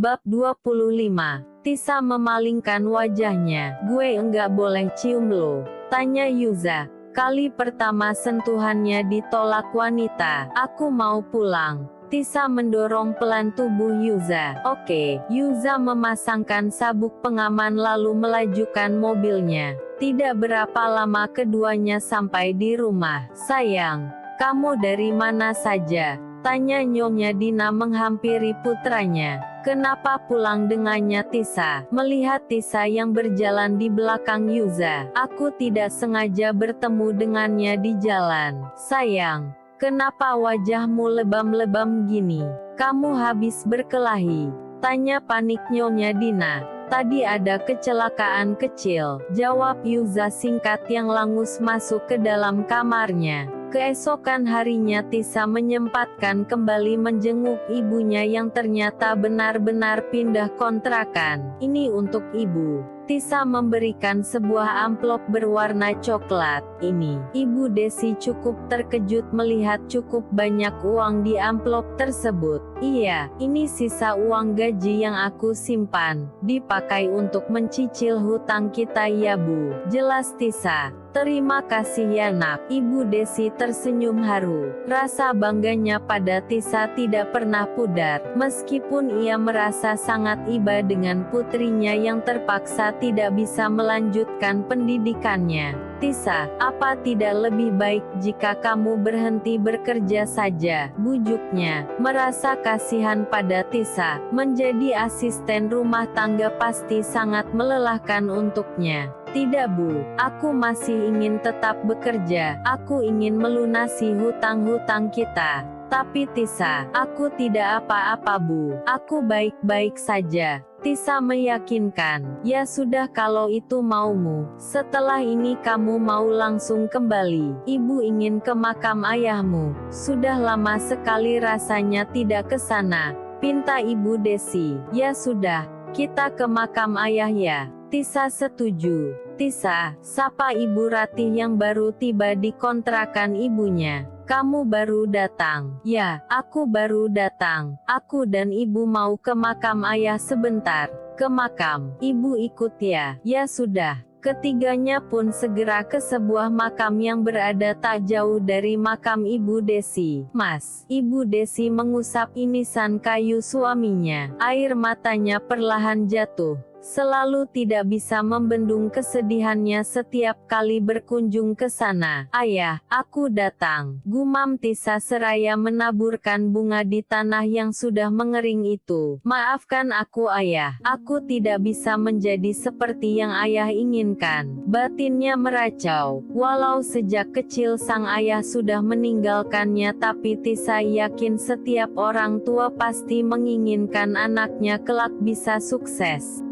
Bab 25. Tisa memalingkan wajahnya. Gue enggak boleh cium lo, tanya Yuza. Kali pertama sentuhannya ditolak wanita. Aku mau pulang. Tisa mendorong pelan tubuh Yuza. Oke. Yuza memasangkan sabuk pengaman lalu melajukan mobilnya. Tidak berapa lama keduanya sampai di rumah. Sayang, kamu dari mana saja? Tanya Nyonya Dina menghampiri putranya. Kenapa pulang dengannya Tisa? Melihat Tisa yang berjalan di belakang Yuza. Aku tidak sengaja bertemu dengannya di jalan. Sayang, kenapa wajahmu lebam-lebam gini? Kamu habis berkelahi? Tanya panik Nyonya Dina. Tadi ada kecelakaan kecil, jawab Yuza singkat yang langus masuk ke dalam kamarnya. Keesokan harinya Tisa menyempatkan kembali menjenguk ibunya yang ternyata benar-benar pindah kontrakan. Ini untuk ibu. Tisa memberikan sebuah amplop berwarna coklat. Ini. Ibu Desi cukup terkejut melihat cukup banyak uang di amplop tersebut. Iya, ini sisa uang gaji yang aku simpan. Dipakai untuk mencicil hutang kita ya Bu. Jelas Tisa. Terima kasih ya nak. Ibu Desi tersenyum haru. Rasa bangganya pada Tisa tidak pernah pudar. Meskipun ia merasa sangat iba dengan putrinya yang terpaksa tidak bisa melanjutkan pendidikannya. Tisa, apa tidak lebih baik jika kamu berhenti bekerja saja? Bujuknya. Merasa kasihan pada Tisa. Menjadi asisten rumah tangga pasti sangat melelahkan untuknya. Tidak Bu, aku masih ingin tetap bekerja. Aku ingin melunasi hutang-hutang kita. Tapi Tisa, aku tidak apa-apa Bu. Aku baik-baik saja. Tisa meyakinkan. Ya sudah kalau itu maumu. Setelah ini kamu mau langsung kembali. Ibu ingin ke makam ayahmu. Sudah lama sekali rasanya tidak ke sana. Pinta Ibu Desi. Ya sudah, kita ke makam ayah ya. Tisa setuju. Tisa, sapa Ibu Ratih yang baru tiba di kontrakan ibunya. Kamu baru datang? Ya, aku baru datang. Aku dan ibu mau ke makam ayah sebentar. Ke makam, ibu ikut ya? Ya sudah. Ketiganya pun segera ke sebuah makam yang berada tak jauh dari makam Ibu Desi. Mas, Ibu Desi mengusap inisan kayu suaminya. Air matanya perlahan jatuh. Selalu tidak bisa membendung kesedihannya setiap kali berkunjung ke sana. Ayah, aku datang. Gumam Tisa seraya menaburkan bunga di tanah yang sudah mengering itu. Maafkan aku ayah. Aku tidak bisa menjadi seperti yang ayah inginkan. Batinnya meracau. Walau sejak kecil sang ayah sudah meninggalkannya, tapi Tisa yakin setiap orang tua pasti menginginkan anaknya kelak bisa sukses.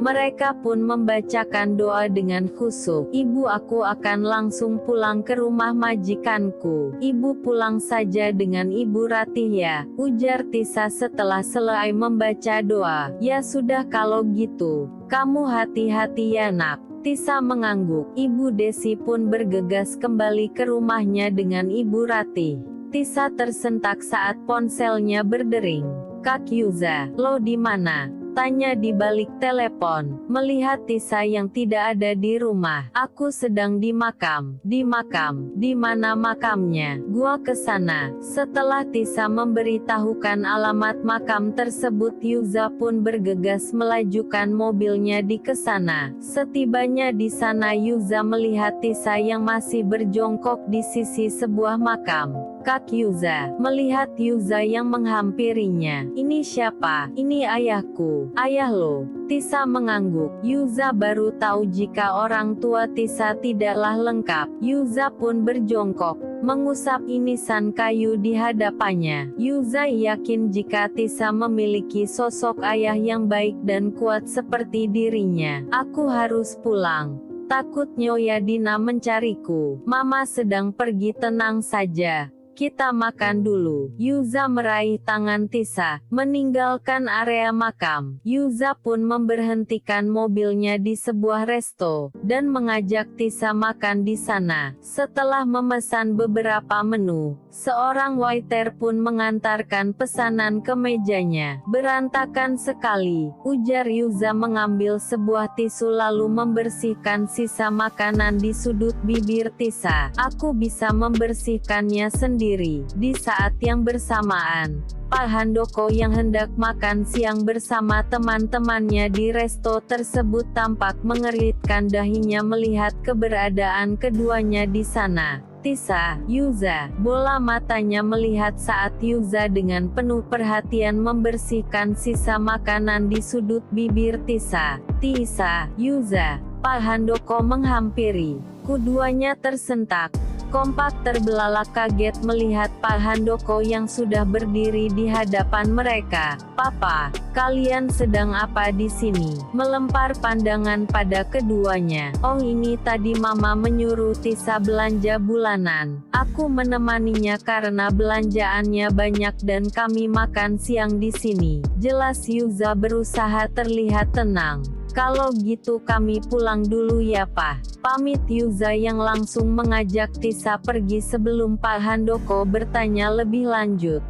Mereka pun membacakan doa dengan khusyuk. Ibu, aku akan langsung pulang ke rumah majikanku. Ibu pulang saja dengan Ibu Ratih ya, ujar Tisa setelah selesai membaca doa. Ya sudah kalau gitu, kamu hati-hati ya nak. Tisa mengangguk. Ibu Desi pun bergegas kembali ke rumahnya dengan Ibu Ratih. Tisa tersentak saat ponselnya berdering. Kak Yuza, lo di mana? Tanya di balik telepon. Melihat Tisa yang tidak ada di rumah. Aku sedang di makam. Di makam? Di mana makamnya? Gua ke sana. Setelah Tisa memberitahukan alamat makam tersebut, Yuza pun bergegas melajukan mobilnya di kesana. Setibanya di sana, Yuza melihat Tisa yang masih berjongkok di sisi sebuah makam. Kak Yuza, melihat Yuza yang menghampirinya. Ini siapa? Ini ayahku. Ayah lo. Tisa mengangguk. Yuza baru tahu jika orang tua Tisa tidaklah lengkap. Yuza pun berjongkok, mengusap inisan kayu di hadapannya. Yuza yakin jika Tisa memiliki sosok ayah yang baik dan kuat seperti dirinya. Aku harus pulang. Takut Nyonya Dina mencariku. Mama sedang pergi, tenang saja. kita makan dulu. Yuza meraih tangan Tisa, meninggalkan area makam. Yuza pun memberhentikan mobilnya di sebuah resto, dan mengajak Tisa makan di sana. Setelah memesan beberapa menu, seorang waiter pun mengantarkan pesanan ke mejanya. Berantakan sekali, ujar Yuza mengambil sebuah tisu lalu membersihkan sisa makanan di sudut bibir Tisa. Aku bisa membersihkannya sendiri. Di saat yang bersamaan, Pak Handoko yang hendak makan siang bersama teman-temannya di resto tersebut tampak mengeritkan dahinya melihat keberadaan keduanya di sana. Tisa, Yuza, bola matanya melihat saat Yuza dengan penuh perhatian membersihkan sisa makanan di sudut bibir Tisa. Tisa, Yuza, Pak Handoko menghampiri. Keduanya tersentak. Kompak terbelalak kaget melihat Pak Handoko yang sudah berdiri di hadapan mereka. Papa, kalian sedang apa di sini? Melempar pandangan pada keduanya. Oh, ini tadi Mama menyuruh Tisa belanja bulanan. Aku menemaninya karena belanjaannya banyak dan kami makan siang di sini. Jelas Yuza berusaha terlihat tenang. Kalau gitu kami pulang dulu ya Pak. Pamit Yuza yang langsung mengajak Tisa pergi sebelum Pak Handoko bertanya lebih lanjut.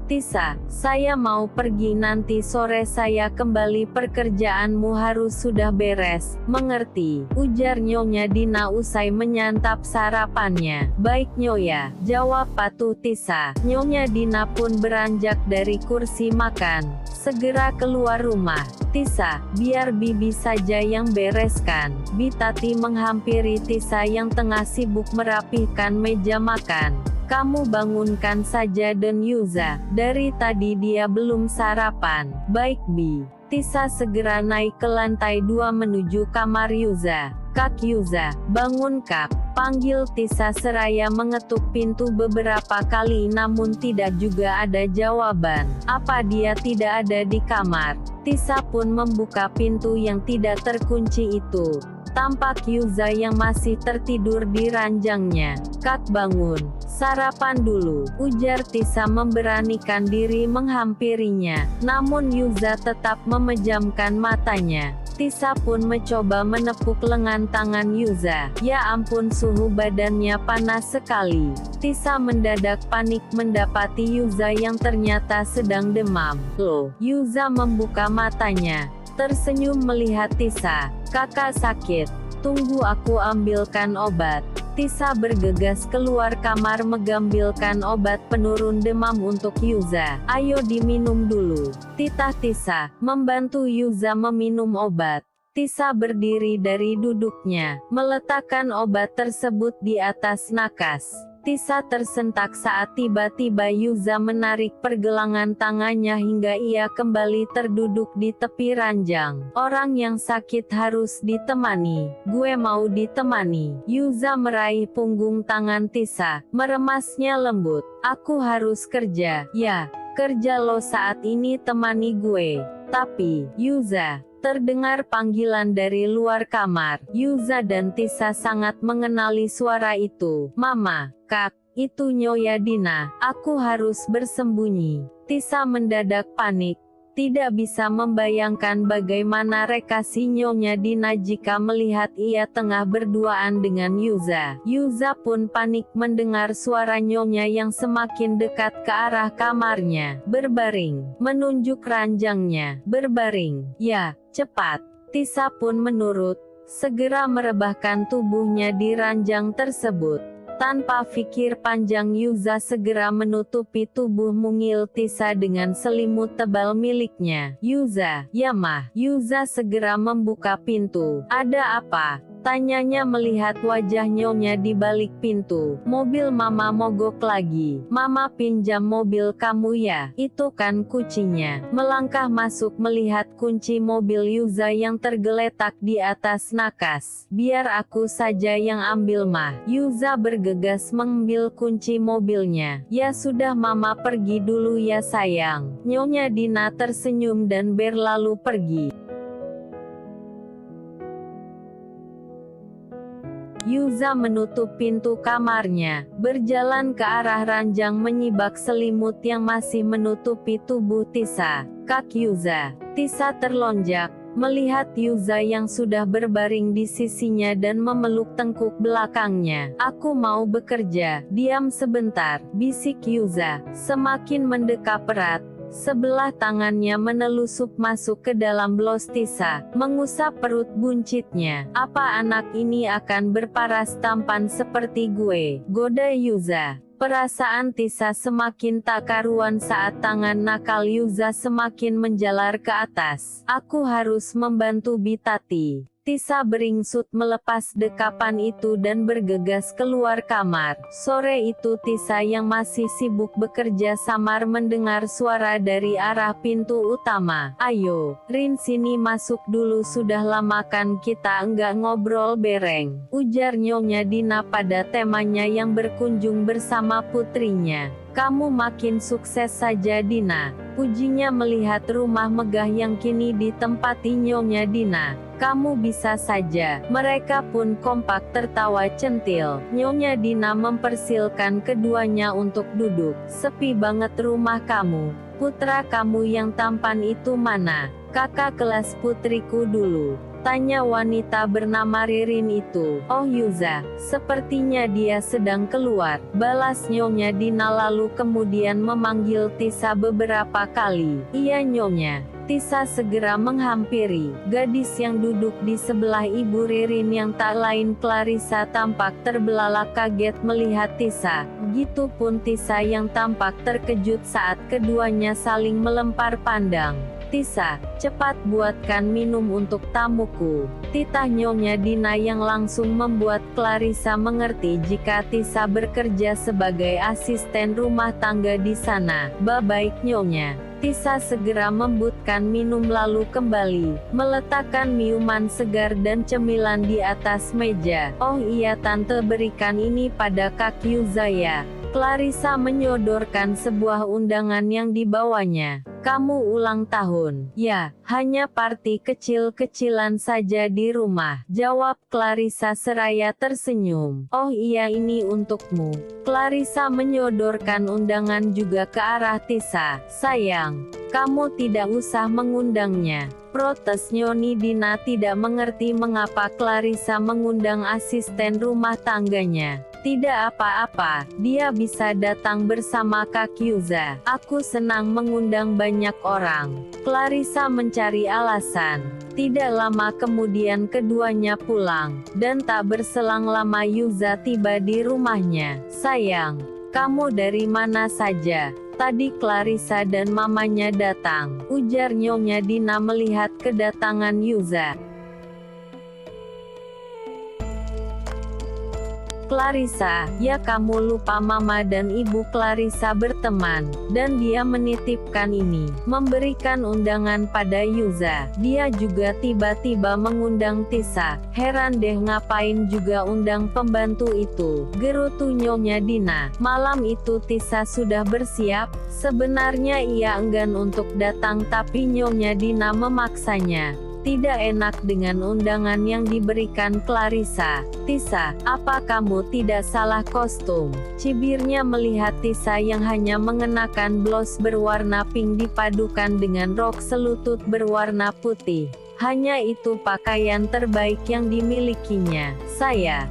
Tisa, saya mau pergi nanti sore saya kembali pekerjaanmu harus sudah beres, mengerti? Ujar Nyonya Dina usai menyantap sarapannya. Baik Nyonya, jawab patuh Tisa. Nyonya Dina pun beranjak dari kursi makan. Segera keluar rumah. Tisa, biar Bibi saja yang bereskan. Bitati menghampiri Tisa yang tengah sibuk merapihkan meja makan. Kamu bangunkan saja dan Yuza, dari tadi dia belum sarapan. Baik Bi. Tisa segera naik ke lantai 2 menuju kamar Yuza. Kak Yuza, bangun Kak, panggil Tisa seraya mengetuk pintu beberapa kali namun tidak juga ada jawaban. Apa dia tidak ada di kamar? Tisa pun membuka pintu yang tidak terkunci itu. Tampak Yuza yang masih tertidur di ranjangnya. Kak bangun, sarapan dulu, ujar Tisa memberanikan diri menghampirinya. Namun Yuza tetap memejamkan matanya. Tisa pun mencoba menepuk lengan tangan Yuza. Ya ampun, suhu badannya panas sekali. Tisa mendadak panik mendapati Yuza yang ternyata sedang demam. Loh, Yuza membuka matanya, tersenyum melihat Tisa. Kakak sakit, tunggu aku ambilkan obat. Tisa bergegas keluar kamar mengambilkan obat penurun demam untuk Yuza. Ayo diminum dulu. Titah Tisa, membantu Yuza meminum obat. Tisa berdiri dari duduknya, meletakkan obat tersebut di atas nakas. Tisa tersentak saat tiba-tiba Yuza menarik pergelangan tangannya hingga ia kembali terduduk di tepi ranjang. Orang yang sakit harus ditemani. Gue mau ditemani. Yuza meraih punggung tangan Tisa, meremasnya lembut. Aku harus kerja. Ya, kerja lo saat ini, temani gue. Tapi, Yuza, terdengar panggilan dari luar kamar. Yuza dan Tisa sangat mengenali suara itu. Mama, Kak, itu Nyonya Dina. Aku harus bersembunyi. Tisa mendadak panik. Tidak bisa membayangkan bagaimana reaksi Nyonya Dina jika melihat ia tengah berduaan dengan Yuza. Yuza pun panik mendengar suara Nyonya yang semakin dekat ke arah kamarnya. Berbaring, menunjuk ranjangnya. Berbaring, ya, cepat. Tisa pun menurut, segera merebahkan tubuhnya di ranjang tersebut. Tanpa pikir panjang Yuza segera menutupi tubuh mungil Tisa dengan selimut tebal miliknya. Yuza, ya mah. Yuza segera membuka pintu. Ada apa? Tanyanya melihat wajah Nyonya di balik pintu. Mobil Mama mogok lagi. Mama pinjam mobil kamu ya? Itu kan kuncinya. Melangkah masuk melihat kunci mobil Yuza yang tergeletak di atas nakas. Biar aku saja yang ambil mah. Yuza bergegas mengambil kunci mobilnya. Ya sudah, Mama pergi dulu ya sayang. Nyonya Dina tersenyum dan berlalu pergi. Yuza menutup pintu kamarnya, berjalan ke arah ranjang menyibak selimut yang masih menutupi tubuh Tisa. Kak Yuza. Tisa terlonjak, melihat Yuza yang sudah berbaring di sisinya dan memeluk tengkuk belakangnya. Aku mau bekerja, diam sebentar, bisik Yuza, semakin mendekap erat. Sebelah tangannya menelusup masuk ke dalam blos Tisa, mengusap perut buncitnya. Apa anak ini akan berparas tampan seperti gue? Goda Yuza. Perasaan Tisa semakin tak karuan saat tangan nakal Yuza semakin menjalar ke atas. Aku harus membantu Bitati. Tisa beringsut melepas dekapan itu dan bergegas keluar kamar. Sore itu Tisa yang masih sibuk bekerja samar mendengar suara dari arah pintu utama. Ayo, Rin sini masuk dulu, sudah lama kan kita enggak ngobrol bereng, ujar Nyonya Dina pada temanya yang berkunjung bersama putrinya. Kamu makin sukses saja Dina, pujinya melihat rumah megah yang kini ditempati Nyonya Dina. Kamu bisa saja. Mereka pun kompak tertawa centil. Nyonya Dina mempersilahkan keduanya untuk duduk. Sepi banget rumah kamu. Putra kamu yang tampan itu mana? Kakak kelas putriku dulu, tanya wanita bernama Ririn itu. Oh Yuza, sepertinya dia sedang keluar, balas Nyonya Dina lalu kemudian memanggil Tisa beberapa kali. Iya Nyonya. Tisa segera menghampiri. Gadis yang duduk di sebelah Ibu Ririn yang tak lain Clarissa tampak terbelalak kaget melihat Tisa. Begitupun Tisa yang tampak terkejut saat keduanya saling melempar pandang. Tisa, cepat buatkan minum untuk tamuku, titah Nyonya Dina yang langsung membuat Clarissa mengerti jika Tisa bekerja sebagai asisten rumah tangga di sana. Baik Nyonya. Tisa segera membutkan minum lalu kembali, meletakkan minuman segar dan cemilan di atas meja. Oh iya tante, berikan ini pada Kak Yuza ya. Clarissa menyodorkan sebuah undangan yang dibawanya. Kamu ulang tahun? Ya, hanya party kecil-kecilan saja di rumah, jawab Clarissa seraya tersenyum. Oh iya ini untukmu. Clarissa menyodorkan undangan juga ke arah Tisa. Sayang, kamu tidak usah mengundangnya, protes Nyonya Dina tidak mengerti mengapa Clarissa mengundang asisten rumah tangganya. Tidak apa-apa, dia bisa datang bersama Kak Yuza. Aku senang mengundang banyak orang. Clarissa mencari alasan. Tidak lama kemudian keduanya pulang, dan tak berselang lama Yuza tiba di rumahnya. Sayang, kamu dari mana saja? Tadi Clarissa dan mamanya datang, ujar Nyonya Dina melihat kedatangan Yuza. Clarissa, ya kamu lupa mama dan ibu Clarissa berteman, dan dia menitipkan ini, memberikan undangan pada Yuza. Dia juga tiba-tiba mengundang Tisa. Heran deh ngapain juga undang pembantu itu, gerutu Nyonya Dina. Malam itu Tisa sudah bersiap, sebenarnya ia enggan untuk datang tapi Nyonya Dina memaksanya. Tidak enak dengan undangan yang diberikan Clarissa. Tisa, apa kamu tidak salah kostum? Cibirnya melihat Tisa yang hanya mengenakan blos berwarna pink dipadukan dengan rok selutut berwarna putih. Hanya itu pakaian terbaik yang dimilikinya.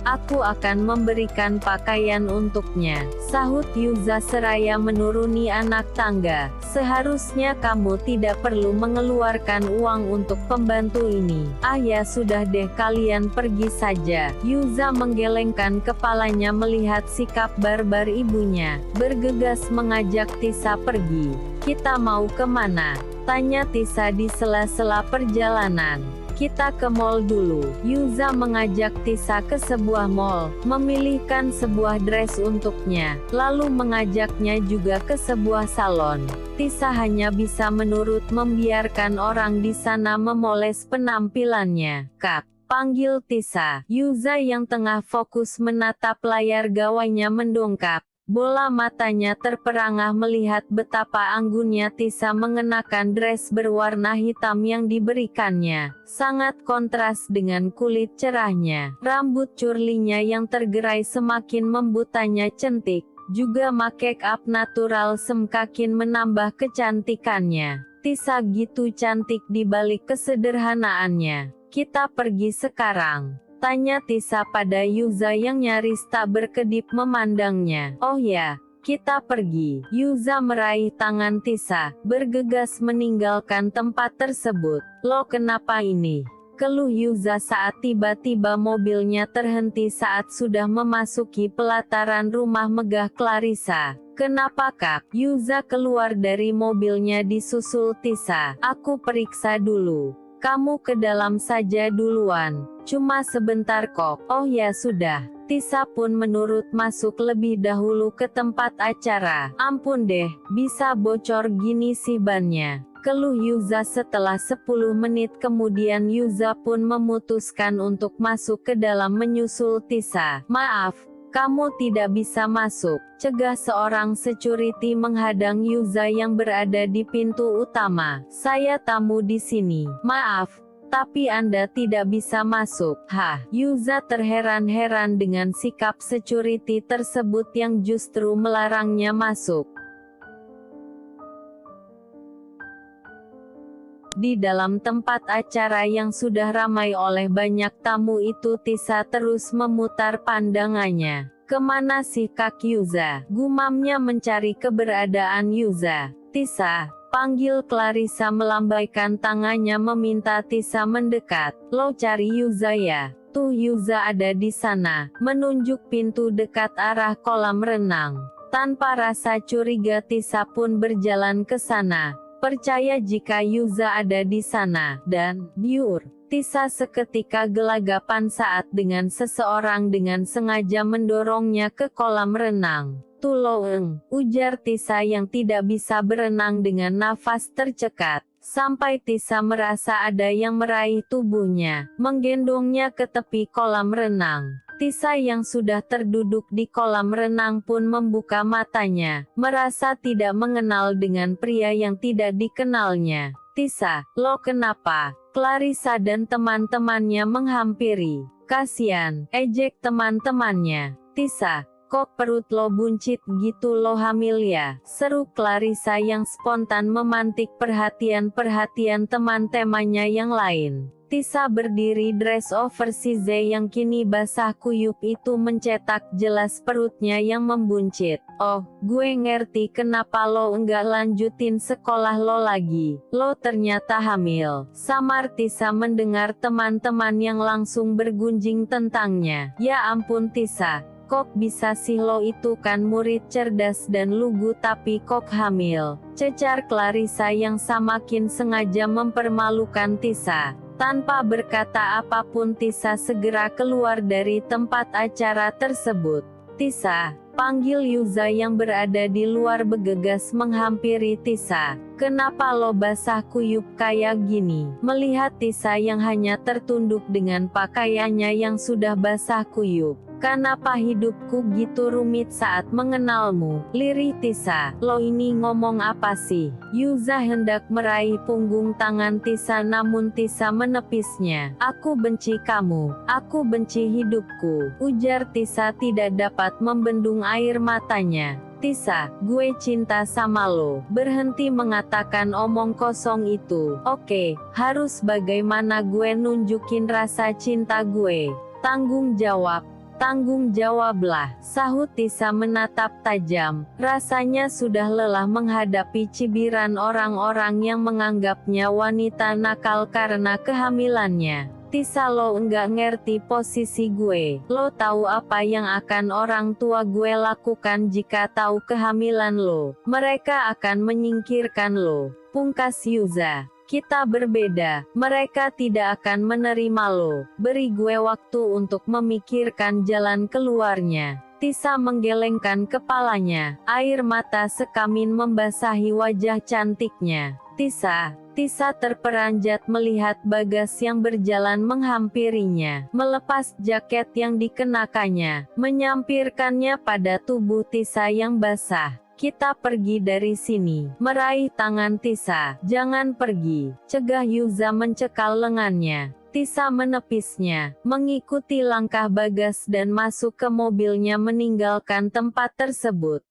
Aku akan memberikan pakaian untuknya, sahut Yuza seraya menuruni anak tangga. Seharusnya kamu tidak perlu mengeluarkan uang untuk pembantu ini. Ah ya sudah deh, kalian pergi saja. Yuza menggelengkan kepalanya melihat sikap barbar ibunya, bergegas mengajak Tisa pergi. Kita mau kemana? Tanya Tisa di sela-sela perjalanan. Kita ke mall dulu. Yuza mengajak Tisa ke sebuah mall, memilihkan sebuah dress untuknya, lalu mengajaknya juga ke sebuah salon. Tisa hanya bisa menurut membiarkan orang di sana memoles penampilannya. Kak, panggil Tisa. Yuza yang tengah fokus menatap layar gawainya mendongkak. Bola matanya terperangah melihat betapa anggunnya Tisa mengenakan dress berwarna hitam yang diberikannya. Sangat kontras dengan kulit cerahnya. Rambut curlinya yang tergerai semakin membuatnya cantik. Juga make up natural semakin menambah kecantikannya. Tisa gitu cantik di balik kesederhanaannya. Kita pergi sekarang, tanya Tisa pada Yuza yang nyaris tak berkedip memandangnya. Oh ya, kita pergi. Yuza meraih tangan Tisa, bergegas meninggalkan tempat tersebut. Lo kenapa ini? Keluh Yuza saat tiba-tiba mobilnya terhenti saat sudah memasuki pelataran rumah megah Clarissa. Kenapa Kak? Yuza keluar dari mobilnya disusul Tisa. Aku periksa dulu. Kamu ke dalam saja duluan. Cuma sebentar kok. Oh ya sudah. Tisa pun menurut masuk lebih dahulu ke tempat acara. Ampun deh, bisa bocor gini sih bannya. Keluh Yuza setelah 10 menit kemudian Yuza pun memutuskan untuk masuk ke dalam menyusul Tisa. Maaf, kamu tidak bisa masuk, cegah seorang security menghadang Yuza yang berada di pintu utama. Saya tamu di sini. Maaf, tapi Anda tidak bisa masuk. Hah, Yuza terheran-heran dengan sikap security tersebut yang justru melarangnya masuk. Di dalam tempat acara yang sudah ramai oleh banyak tamu itu Tisa terus memutar pandangannya. Kemana sih Kak Yuza? Gumamnya mencari keberadaan Yuza. Tisa, panggil Clarissa melambaikan tangannya meminta Tisa mendekat. Lo cari Yuza ya? Tuh Yuza ada di sana, menunjuk pintu dekat arah kolam renang. Tanpa rasa curiga Tisa pun berjalan ke sana. Percaya jika Yuza ada di sana, dan, biur. Tisa seketika gelagapan saat dengan seseorang dengan sengaja mendorongnya ke kolam renang. Tuloeng, ujar Tisa yang tidak bisa berenang dengan nafas tercekat. Sampai Tisa merasa ada yang meraih tubuhnya, menggendongnya ke tepi kolam renang. Tisa yang sudah terduduk di kolam renang pun membuka matanya, merasa tidak mengenal dengan pria yang tidak dikenalnya. Tisa, lo kenapa? Clarissa dan teman-temannya menghampiri. Kasian, ejek teman-temannya. Tisa, kok perut lo buncit gitu lo hamil ya? Seru Clarissa yang spontan memantik perhatian teman-temannya yang lain. Tisa berdiri dress oversize yang kini basah kuyup itu mencetak jelas perutnya yang membuncit. Oh, gue ngerti kenapa lo enggak lanjutin sekolah lo lagi. Lo ternyata hamil. Samar Tisa mendengar teman-teman yang langsung bergunjing tentangnya. Ya ampun Tisa, kok bisa sih lo itu kan murid cerdas dan lugu tapi kok hamil? Cecar Clarissa yang semakin sengaja mempermalukan Tisa. Tanpa berkata apapun Tisa segera keluar dari tempat acara tersebut. Tisa, panggil Yuza yang berada di luar bergegas menghampiri Tisa. Kenapa lo basah kuyup kayak gini? Melihat Tisa yang hanya tertunduk dengan pakaiannya yang sudah basah kuyup. Kenapa hidupku gitu rumit saat mengenalmu? Lirih Tisa, lo ini ngomong apa sih? Yuza hendak meraih punggung tangan Tisa namun Tisa menepisnya. Aku benci kamu, aku benci hidupku, ujar Tisa tidak dapat membendung air matanya. Tisa, gue cinta sama lo. Berhenti mengatakan omong kosong itu. Oke, harus bagaimana gue nunjukin rasa cinta gue? Tanggung jawab. Tanggung jawablah, sahut Tisa menatap tajam. Rasanya sudah lelah menghadapi cibiran orang-orang yang menganggapnya wanita nakal karena kehamilannya. Tisa, lo enggak ngerti posisi gue. Lo tahu apa yang akan orang tua gue lakukan jika tahu kehamilan lo? Mereka akan menyingkirkan lo. Pungkas Yuza. Kita berbeda, mereka tidak akan menerima lo. Beri gue waktu untuk memikirkan jalan keluarnya. Tisa menggelengkan kepalanya. Air mata sekamin membasahi wajah cantiknya. Tisa terperanjat melihat Bagas yang berjalan menghampirinya, melepas jaket yang dikenakannya, menyampirkannya pada tubuh Tisa yang basah. Kita pergi dari sini. Meraih tangan Tisa. Jangan pergi, cegah Yuza mencekal lengannya. Tisa menepisnya, mengikuti langkah Bagas dan masuk ke mobilnya meninggalkan tempat tersebut.